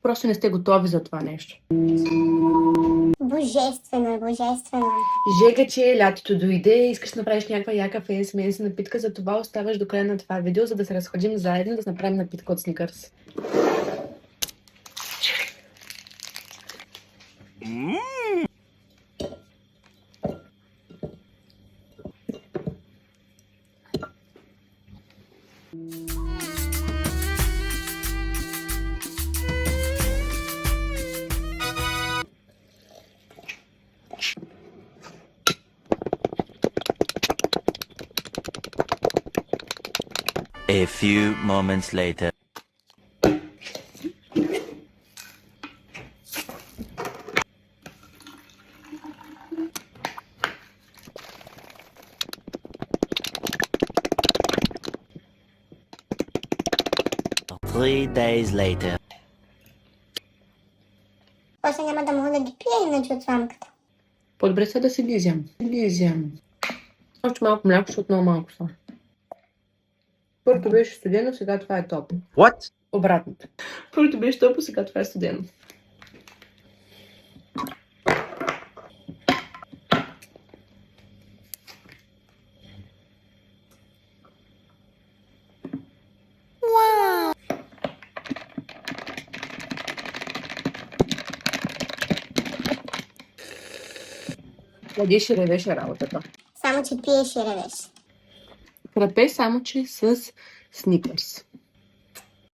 Просто не сте готови за това нещо. Божествено е, божествено е. Жега, че лятото дойде, искаш да направиш някаква яка фенси напитка, затова оставаш до края на това видео, за да се разходим заедно да направим напитка от Сникърс. A few moments later. Three days later. После няма да мога да ги пия иначе от сламката. По-добре са да си ги изям. Още малко мляко, защото много малко са. Първото беше студено, сега това е топло. What? Обратното. Първото беше топло, сега това е студено. Ядеше, ревеше работата. Само, че пиеш и ревеш. Кръпе само, че с Сникърс.